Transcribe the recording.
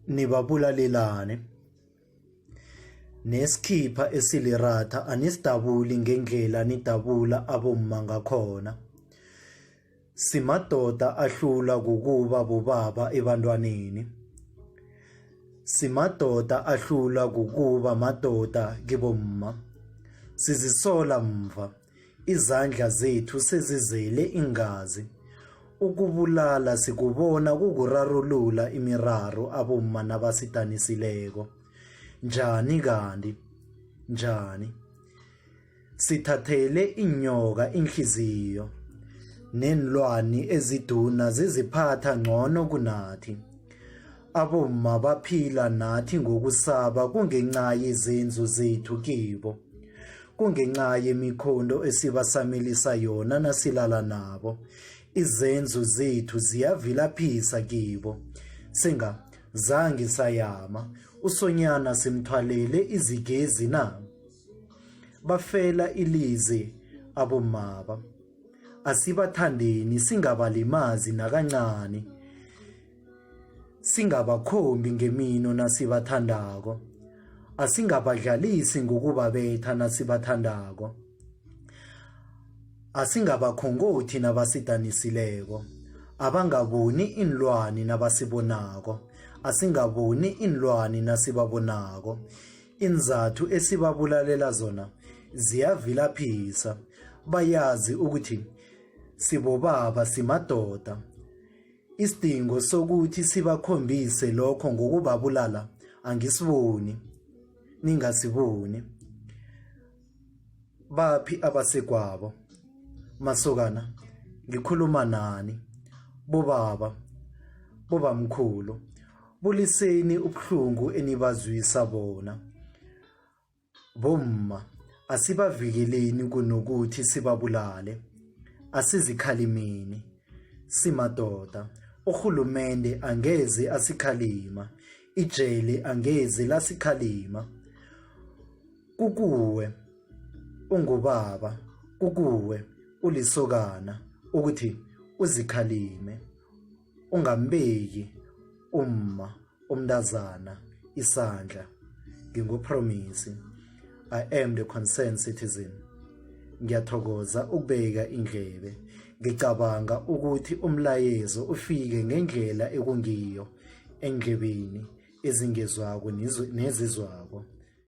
Nibabulalelani. Nesikhipha esiliratha anisidabuli ngendlela nidabula abomma ngakhona. Simadoda ahlula kukuba bobaba ebantwaneni. Simadoda ahlula kukuba madoda kibomma. Sizisola mva, izandla zethu sezizele ingazi. Ukubulala sikubona kukurarulula imiraro abomma nabasidanisile. Njani kanti? Njani? Sithathele inyoka inhliziyo. Nenlwani eziduna ziziphatha ngcono kunathi. Abomma baphila nathi ngokusaba kungenxa yezenzo zethu kibo. Kungenxa yemikhondo esibasamelisa yona nasilala nabo. Izenzo zethu ziyavilaphisa kibo. Singazange sayama. Usonyana simthwalele izigezi na. Bafela ilize abomma. Asibathandeni singabalimazi nakancane. Singabakhombi ngemino nasibathandako. Asingabadlalisi ngokubabetha nasibathandako. Asingabakhongothi nabasidanisile. Abangaboni inlwani nabasibonako. Asingaboni inlwani nasibabonako. Inzathu esibabulalela zona ziyavilaphisa. Bayazi ukuthi sibobaba simadoda. Isidingo sokuthi sibakhombise lokho ngokubabulala angisiboni. Ningasiboni. Baphi abasekwabo? Masokana, ngikhuluma nani? Bobaba, bobamkhulu, buliseni ubuhlungu enibazwisa bona. Bomma, asibavikeleni kunokuthi sibabulale. Asizikhalimeni. Simadoda. Uhulumende angeze asikhalima. Ijele angeze lasikhalima. Kukuwe ungubaba, kukuwe ulisokana ukuthi uzikhalime. Ungambeki umma umntazana isandla. NginguPromise. I am the concerned citizen. Ngiyathokoza ukubeka indlebe. Ngicabanga ukuthi umlayezo ufike ngendlela ekungiyo endlebeni ezingezwako nezizwako.